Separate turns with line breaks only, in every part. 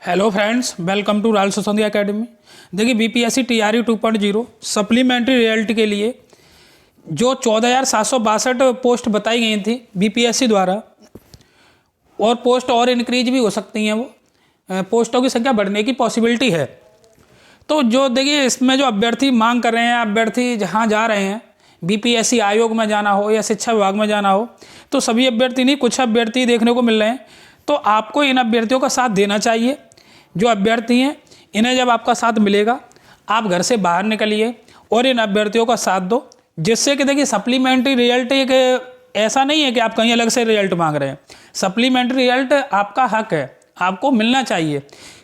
Hello friends, welcome to राल Sisodia academy. देखिए BPSC TRE 2.0 supplementary result के लिए जो 14,762 पोस्ट बताई गई थी बीपीएससी द्वारा, और पोस्ट और इंक्रीज भी हो सकती हैं, वो पोस्टों की संख्या बढ़ने की पॉसिबिलिटी है। तो जो देखिए इसमें जो अभ्यर्थी मांग कर रहे हैं, अभ्यर्थी जहाँ जा रहे हैं, बीपीएससी आयोग में जाना हो या शिक्षा विभाग में जाना हो, तो सभी अभ्यर्थी नहीं, कुछ अभ्यर्थी देखने को मिल रहे हैं। तो आपको इन अभ्यर्थियों का साथ देना चाहिए। जो अभ्यर्थी हैं, इन्हें जब आपका साथ मिलेगा, आप घर से बाहर निकलिए और इन अभ्यर्थियों का साथ दो, जिससे कि देखिए सप्लीमेंट्री रिजल्ट एक ऐसा नहीं है कि आप कहीं अलग से रिजल्ट मांग रहे हैं। सप्लीमेंट्री रिजल्ट आपका हक है, आपको मिलना चाहिए।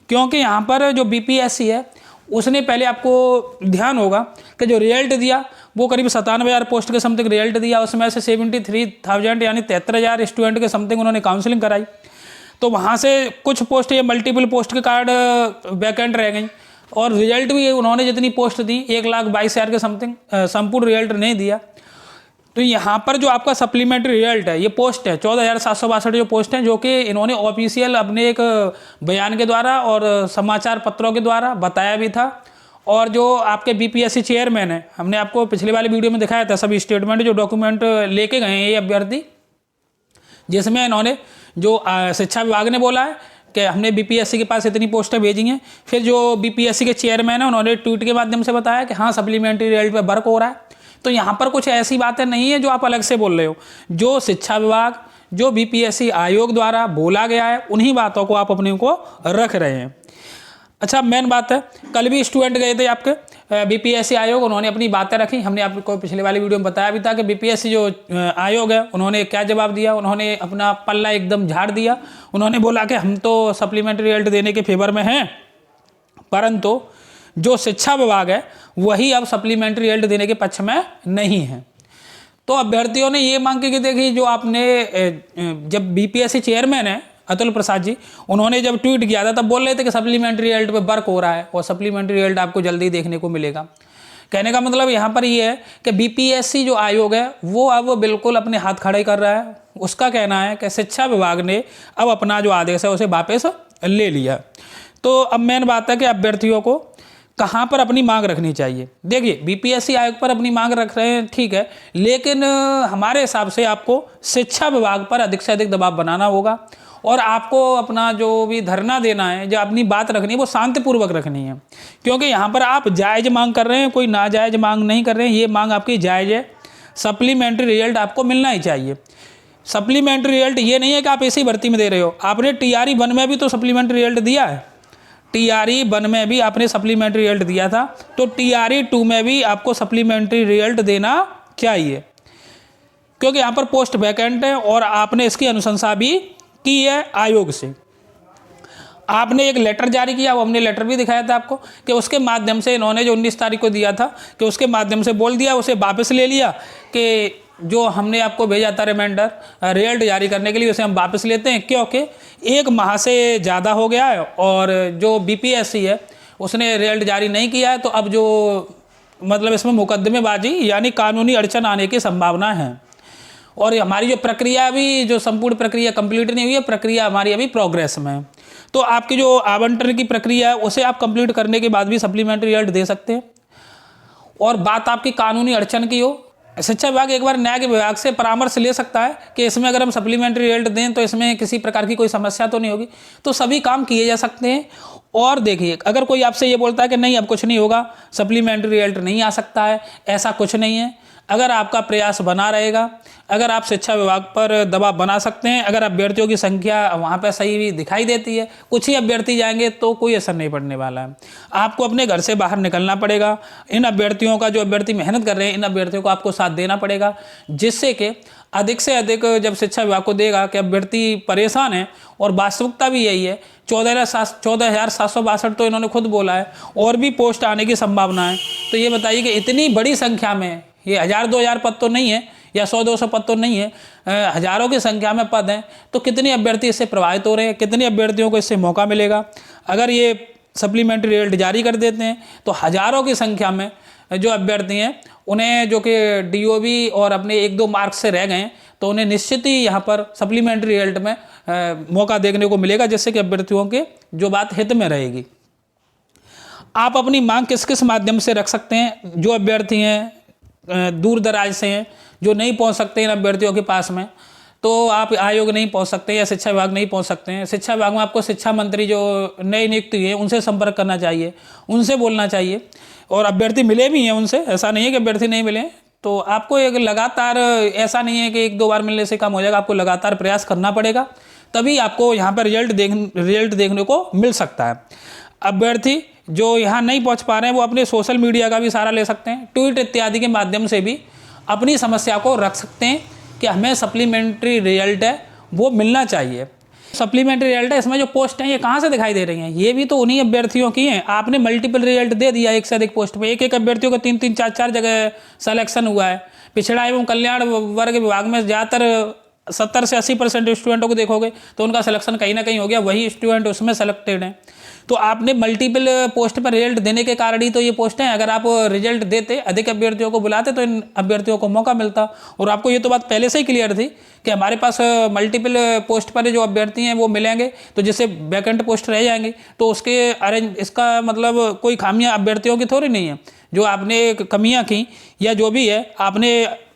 क्योंकि यहाँ पर जो बीपीएससी है, उसने पहले आपको ध्यान होगा कि जो रिजल्ट दिया वो करीब 97,000 पोस्ट के समथिंग रिजल्ट दिया। उसमें से 73,000 यानी 73,000 स्टूडेंट के समथिंग उन्होंने काउंसलिंग कराई। तो वहाँ से कुछ पोस्ट या मल्टीपल पोस्ट के कार्ड वैकेंट रह गई, और रिजल्ट भी उन्होंने जितनी पोस्ट दी 1,22,000 के समथिंग संपूर्ण रिजल्ट नहीं दिया। तो यहाँ पर जो आपका सप्लीमेंट्री रिजल्ट है, ये पोस्ट है 14,762 जो पोस्ट हैं, जो कि इन्होंने ऑफिशियल अपने एक बयान के द्वारा और समाचार पत्रों के द्वारा बताया भी था। और जो आपके बीपीएससी चेयरमैन है, हमने आपको पिछले वाले वीडियो में दिखाया था सभी स्टेटमेंट जो डॉक्यूमेंट लेके गए हैं ये अभ्यर्थी, जिसमें इन्होंने जो शिक्षा विभाग ने बोला है कि हमने बीपीएससी के पास इतनी पोस्टें भेजी हैं। फिर जो बीपीएससी के चेयरमैन हैं, उन्होंने ट्वीट के माध्यम से बताया कि हाँ सप्लीमेंट्री रिजल्ट पे वर्क हो रहा है। तो यहाँ पर कुछ ऐसी बातें नहीं है जो आप अलग से बोल रहे हो। जो शिक्षा विभाग, जो बीपीएससी आयोग द्वारा बोला गया है, उन्हीं बातों को आप अपने को रख रहे हैं। अच्छा, मेन बात है, कल भी स्टूडेंट गए थे आपके बीपीएससी आयोग, उन्होंने अपनी बातें रखी। हमने आपको पिछले वाली वीडियो में बताया भी था कि बीपीएससी जो आयोग है, उन्होंने क्या जवाब दिया। उन्होंने अपना पल्ला एकदम झाड़ दिया। उन्होंने बोला कि हम तो सप्लीमेंट्री रिजल्ट देने के फेवर में हैं, परंतु जो शिक्षा विभाग है वही अब सप्लीमेंट्री रिजल्ट देने के पक्ष में नहीं है। तो अभ्यर्थियों ने ये मांग की कि देखिए, जो आपने जब बीपीएससी चेयरमैन है अतुल प्रसाद जी, उन्होंने जब ट्वीट किया था तब बोल रहे थे कि सप्लीमेंट्री रिजल्ट पे वर्क हो रहा है और सप्लीमेंट्री रिजल्ट आपको जल्दी देखने को मिलेगा। कहने का मतलब यहाँ पर ये है कि बीपीएससी जो आयोग है वो अब बिल्कुल अपने हाथ खड़े कर रहा है। उसका कहना है कि शिक्षा विभाग ने अब अपना जो आदेश है उसे वापस ले लिया। तो अब मेन बात है कि अभ्यर्थियों को कहाँ पर अपनी मांग रखनी चाहिए। देखिए, बीपीएससी आयोग पर अपनी मांग रख रहे हैं, ठीक है, लेकिन हमारे हिसाब से आपको शिक्षा विभाग पर अधिक से अधिक दबाव बनाना होगा, और आपको अपना जो भी धरना देना है, जो अपनी बात रखनी है, वो शांतिपूर्वक रखनी है। क्योंकि यहाँ पर आप जायज़ मांग कर रहे हैं, कोई नाजायज़ मांग नहीं कर रहे हैं। ये मांग आपकी जायज़ है। सप्लीमेंट्री रिजल्ट आपको मिलना ही चाहिए। सप्लीमेंट्री रिजल्ट ये नहीं है कि आप ऐसी भर्ती में दे रहे हो। आपने टीआरई 1 में भी तो सप्लीमेंट्री रिजल्ट दिया है। टीआरई 1 में भी आपने सप्लीमेंट्री रिजल्ट दिया था, तो टीआरई 2 में भी आपको सप्लीमेंट्री रिजल्ट देना चाहिए। क्योंकि यहाँ पर पोस्ट वैकेंट है और आपने इसकी अनुशंसा भी की है आयोग से। आपने एक लेटर जारी किया, वो हमने लेटर भी दिखाया था आपको, कि उसके माध्यम से इन्होंने जो 19 तारीख को दिया था, कि उसके माध्यम से बोल दिया, उसे वापस ले लिया कि जो हमने आपको भेजा था रिमाइंडर रिजल्ट जारी करने के लिए, उसे हम वापस लेते हैं, क्योंकि 1 माह से ज़्यादा हो गया है और जो बीपीएससी है उसने रिजल्ट जारी नहीं किया है। तो अब जो मतलब इसमें मुकदमेबाजी यानी कानूनी अड़चन आने की संभावना है। और हमारी जो प्रक्रिया अभी, जो संपूर्ण प्रक्रिया कंप्लीट नहीं हुई है, प्रक्रिया हमारी अभी प्रोग्रेस में है। तो आपकी जो आवंटन की प्रक्रिया है उसे आप कंप्लीट करने के बाद भी सप्लीमेंट्री रिजल्ट दे सकते हैं। और बात आपकी कानूनी अड़चन की हो, शिक्षा विभाग एक बार न्याय विभाग से परामर्श ले सकता है कि इसमें अगर हम सप्लीमेंट्री रिजल्ट दें तो इसमें किसी प्रकार की कोई समस्या तो नहीं होगी। तो सभी काम किए जा सकते हैं। और देखिए, अगर कोई आपसे ये बोलता है कि नहीं अब कुछ नहीं होगा, सप्लीमेंट्री रिजल्ट नहीं आ सकता है, ऐसा कुछ नहीं है। अगर आपका प्रयास बना रहेगा, अगर आप शिक्षा विभाग पर दबाव बना सकते हैं, अगर अभ्यर्थियों की संख्या वहाँ पर सही भी दिखाई देती है, कुछ ही अभ्यर्थी जाएंगे, तो कोई असर नहीं पड़ने वाला है। आपको अपने घर से बाहर निकलना पड़ेगा। इन अभ्यर्थियों का, जो अभ्यर्थी मेहनत कर रहे हैं, इन अभ्यर्थियों को आपको साथ देना पड़ेगा, जिससे कि अधिक से अधिक जब शिक्षा विभाग को देगा कि अभ्यर्थी परेशान है, और वास्तविकता भी यही है, 14,762 तो इन्होंने खुद बोला है, और भी पोस्ट आने की संभावना है। तो ये बताइए कि इतनी बड़ी संख्या में, ये 1,000-2,000 पद तो नहीं है, या 100-200 पद तो नहीं है, हजारों की संख्या में पद हैं। तो कितने अभ्यर्थी इससे प्रभावित हो रहे हैं, कितने अभ्यर्थियों को इससे मौका मिलेगा। अगर ये सप्लीमेंट्री रिजल्ट जारी कर देते हैं तो हजारों की संख्या में जो अभ्यर्थी हैं, उन्हें जो कि डीओबी और अपने 1-2 मार्क्स से रह गए, तो उन्हें निश्चित ही यहाँ पर सप्लीमेंट्री रिजल्ट में मौका देखने को मिलेगा, जिससे कि अभ्यर्थियों के जो बात हित में रहेगी। आप अपनी मांग किस किस माध्यम से रख सकते हैं? जो अभ्यर्थी हैं दूर दराज से हैं, जो नहीं पहुंच सकते इन अभ्यर्थियों के पास में, तो आप आयोग नहीं पहुंच सकते या शिक्षा विभाग नहीं पहुंच सकते हैं। शिक्षा विभाग में आपको शिक्षा मंत्री जो नई नियुक्त हुई है उनसे संपर्क करना चाहिए, उनसे बोलना चाहिए। और अभ्यर्थी मिले भी हैं उनसे, ऐसा नहीं है कि अभ्यर्थी नहीं मिले। तो आपको एक लगातार, ऐसा नहीं है कि एक दो बार मिलने से काम हो जाएगा, आपको लगातार प्रयास करना पड़ेगा, तभी आपको यहाँ पर रिजल्ट देखने को मिल सकता है। अभ्यर्थी जो यहाँ नहीं पहुँच पा रहे हैं वो अपने सोशल मीडिया का भी सहारा ले सकते हैं, ट्वीट इत्यादि के माध्यम से भी अपनी समस्या को रख सकते हैं कि हमें सप्लीमेंट्री रिजल्ट है वो मिलना चाहिए। सप्लीमेंट्री रिजल्ट है, इसमें जो पोस्ट हैं ये कहाँ से दिखाई दे रही हैं? ये भी तो उन्हीं अभ्यर्थियों की हैं। आपने मल्टीपल रिजल्ट दे दिया एक से अधिक पोस्ट पे, एक एक अभ्यर्थियों का 3-3, 4-4 जगह सिलेक्शन हुआ है। पिछड़ा एवं कल्याण वर्ग विभाग में ज़्यादातर 70 से 80% स्टूडेंटों को देखोगे तो उनका सिलेक्शन कहीं ना कहीं हो गया, वही स्टूडेंट उसमें सेलेक्टेड हैं। तो आपने मल्टीपल पोस्ट पर रिजल्ट देने के कारण ही तो ये पोस्ट हैं। अगर आप रिजल्ट देते, अधिक अभ्यर्थियों को बुलाते, तो इन अभ्यर्थियों को मौका मिलता। और आपको ये तो बात पहले से ही क्लियर थी कि हमारे पास मल्टीपल पोस्ट पर जो अभ्यर्थी हैं वो मिलेंगे, तो जिससे वैकेंट पोस्ट रह जाएंगी, तो उसके इसका मतलब कोई खामियां अभ्यर्थियों की थोड़ी नहीं है। जो आपने कमियां की या जो भी है आपने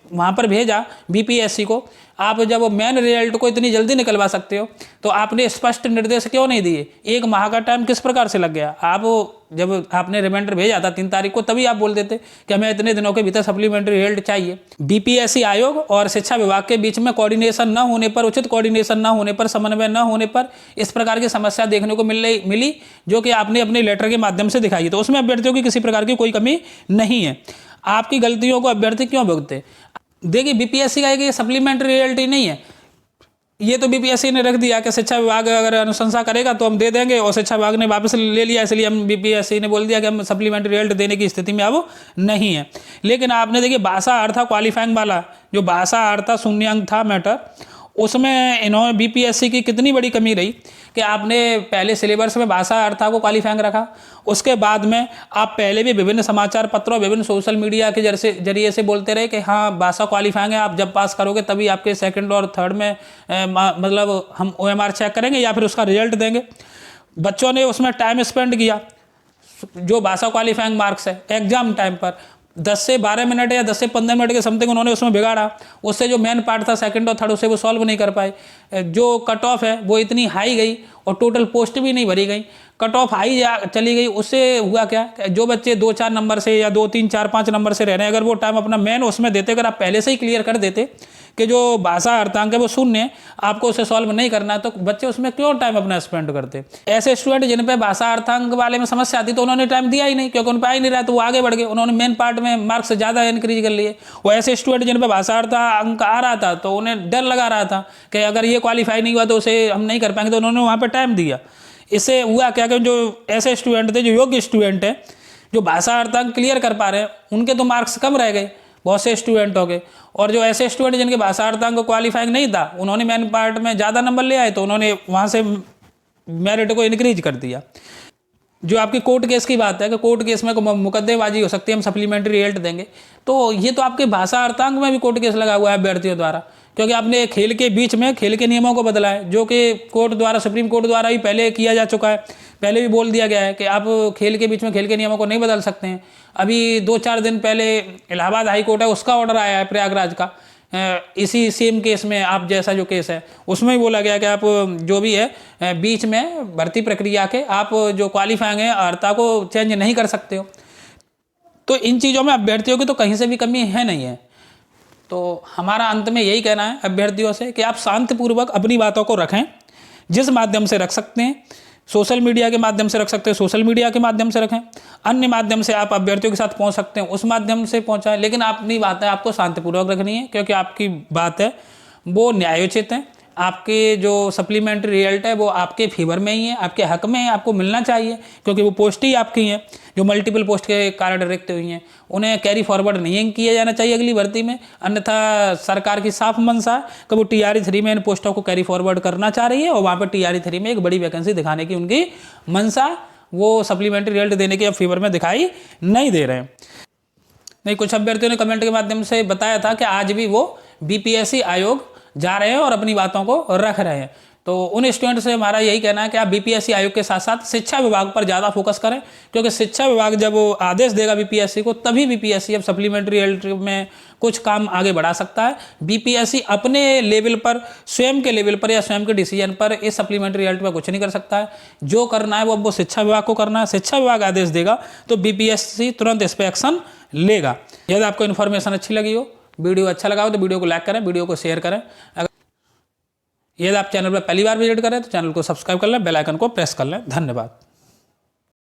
वहाँ पर भेजा बीपीएससी को, आप जब मेन रिजल्ट को इतनी जल्दी निकलवा सकते हो तो आपने स्पष्ट निर्देश क्यों नहीं दिए? 1 माह का टाइम किस प्रकार से लग गया? आप जब आपने रिमाइंडर भेजा था 3 तारीख को, तभी आप बोल देते कि हमें इतने दिनों के भीतर सप्लीमेंट्री रिजल्ट चाहिए। बीपीएससी आयोग और शिक्षा विभाग के बीच में कोऑर्डिनेशन न होने पर, उचित कोऑर्डिनेशन न होने पर, समन्वय न होने पर इस प्रकार की समस्या देखने को मिली, जो कि आपने अपने लेटर के माध्यम से दिखाई। तो उसमें अभ्यर्थियों की किसी प्रकार की कोई कमी नहीं है। आपकी गलतियों को अभ्यर्थी क्यों भुगते? देखिए, बीपीएससी का एक सप्लीमेंट्री रिजल्ट ही नहीं है, ये तो बीपीएससी ने रख दिया कि शिक्षा विभाग अगर अनुशंसा करेगा तो हम दे देंगे, और शिक्षा विभाग ने वापस ले लिया, इसलिए हम बीपीएससी ने बोल दिया कि हम सप्लीमेंट्री रिजल्ट देने की स्थिति में अब नहीं है। लेकिन आपने देखिए भाषा अर्थ क्वालिफाइंग वाला, जो भाषा अर्थ शून्य अंक था मैटर, उसमें इन्होंने बीपीएससी की कितनी बड़ी कमी रही कि आपने पहले सिलेबस में भाषा अर्था को क्वालिफाइंग रखा, उसके बाद में आप पहले भी विभिन्न समाचार पत्रों, विभिन्न सोशल मीडिया के जरिए से बोलते रहे कि हाँ भाषा क्वालिफाइंग है, आप जब पास करोगे तभी आपके सेकंड और थर्ड में मतलब हम ओएमआर चेक करेंगे या फिर उसका रिजल्ट देंगे। बच्चों ने उसमें टाइम स्पेंड किया, जो भाषा क्वालिफाइंग मार्क्स है एग्जाम टाइम पर 10 से 12 मिनट या 10 से 15 मिनट के समथिंग उन्होंने उसमें बिगाड़ा। उससे जो मेन पार्ट था सेकंड और थर्ड, उसे वो सॉल्व नहीं कर पाए। जो कट ऑफ है वो इतनी हाई गई और टोटल पोस्ट भी नहीं भरी गई, कट ऑफ हाई चली गई। उससे हुआ क्या, जो बच्चे 2-4 नंबर से या 2-3-4-5 नंबर से रह रहे हैं, अगर वो टाइम अपना मेन उसमें देते, अगर आप पहले से ही क्लियर कर देते कि जो भाषा अर्थांक है वो शून्य है, आपको उसे सॉल्व नहीं करना है, तो बच्चे उसमें क्यों टाइम अपना स्पेंड करते? ऐसे स्टूडेंट जिन पे भाषा अर्थांक वाले में समस्या आती तो उन्होंने टाइम दिया ही नहीं, क्योंकि उन पर आ ही नहीं रहा, तो वो आगे बढ़ गए, उन्होंने मेन पार्ट में मार्क्स ज़्यादा इंक्रीज कर लिए। वो ऐसे स्टूडेंट जिन पर भाषा अर्थांक आ रहा था तो उन्हें डर लगा रहा था कि अगर ये क्वालिफाई नहीं हुआ तो उसे हम नहीं कर पाएंगे, तो उन्होंने वहाँ पर टाइम दिया। इससे हुआ क्या कि जो ऐसे स्टूडेंट थे, जो योग्य स्टूडेंट हैं, जो भाषा अर्थांक क्लियर कर पा रहे हैं, उनके तो मार्क्स कम रह गए, बहुत से स्टूडेंट हो गए। और जो ऐसे स्टूडेंट जिनके भाषा अर्थांक क्वालिफाइंग नहीं था, उन्होंने मेन पार्ट में ज़्यादा नंबर ले आए, तो उन्होंने वहाँ से मेरिट को इंक्रीज कर दिया। जो आपकी कोर्ट केस की बात है कि कोर्ट केस में मुकदमेबाजी हो सकती है, हम सप्लीमेंट्री रिजल्ट देंगे, तो ये तो आपके भाषा अर्थांक में भी कोर्ट केस लगा हुआ है अभ्यर्थियों द्वारा, क्योंकि आपने खेल के बीच में खेल के नियमों को बदला है, जो कि कोर्ट द्वारा, सुप्रीम कोर्ट द्वारा ही पहले किया जा चुका है। पहले भी बोल दिया गया है कि आप खेल के बीच में खेल के नियमों को नहीं बदल सकते हैं। अभी 2-4 दिन पहले इलाहाबाद हाई कोर्ट है, उसका ऑर्डर आया है प्रयागराज का, इसी सेम केस में आप जैसा जो केस है उसमें ही बोला गया कि आप जो भी है बीच में भर्ती प्रक्रिया के आप जो क्वालिफाइंग है अर्हता को चेंज नहीं कर सकते हो। तो इन चीज़ों में अभ्यर्थियों की तो कहीं से भी कमी है नहीं है। तो हमारा अंत में यही कहना है अभ्यर्थियों से कि आप शांतिपूर्वक अपनी बातों को रखें, जिस माध्यम से रख सकते हैं, सोशल मीडिया के माध्यम से रख सकते हैं, सोशल मीडिया के माध्यम से रखें, अन्य माध्यम से आप अभ्यर्थियों के साथ पहुंच सकते हैं, उस माध्यम से पहुंचाएं, लेकिन अपनी बात है आपको शांतिपूर्वक रखनी है, क्योंकि आपकी बात है वो न्यायोचित है। आपके जो सप्लीमेंट्री रिजल्ट है वो आपके फेवर में ही है, आपके हक में है, आपको मिलना चाहिए, क्योंकि वो पोस्ट ही आपकी हैं जो मल्टीपल पोस्ट के कारण रिक्त हुई हैं, उन्हें कैरी फॉरवर्ड नहीं किया जाना चाहिए अगली भर्ती में। अन्यथा सरकार की साफ मंशा है कि वो TRE-3 में इन पोस्टों को कैरी फॉरवर्ड करना चाह रही है, और वहाँ पर TRE-3 में एक बड़ी वैकेंसी दिखाने की उनकी मंशा, वो सप्लीमेंट्री रिजल्ट देने के अब फेवर में दिखाई नहीं दे रहे हैं। नहीं, कुछ अभ्यर्थियों ने कमेंट के माध्यम से बताया था कि आज भी वो BPSC आयोग जा रहे हैं और अपनी बातों को रख रहे हैं। तो उन स्टूडेंट से हमारा यही कहना है कि आप बीपीएससी आयोग के साथ साथ शिक्षा विभाग पर ज़्यादा फोकस करें, क्योंकि शिक्षा विभाग जब वो आदेश देगा बीपीएससी को, तभी बीपीएससी अब सप्लीमेंट्री रियलिटी में कुछ काम आगे बढ़ा सकता है। बीपीएससी अपने लेवल पर, स्वयं के लेवल पर या स्वयं के डिसीजन पर इस सप्लीमेंट्री रियलिटी में कुछ नहीं कर सकता है। जो करना है वो शिक्षा विभाग को करना है। शिक्षा विभाग आदेश देगा तो बीपीएससी तुरंत इस पर एक्शन लेगा। यदि आपको इन्फॉर्मेशन अच्छी लगी हो, वीडियो अच्छा लगा हो तो वीडियो को लाइक करें, वीडियो को शेयर करें। अगर यदि आप चैनल पर पहली बार विजिट करें तो चैनल को सब्सक्राइब कर लें, बेल आइकन को प्रेस कर लें। धन्यवाद।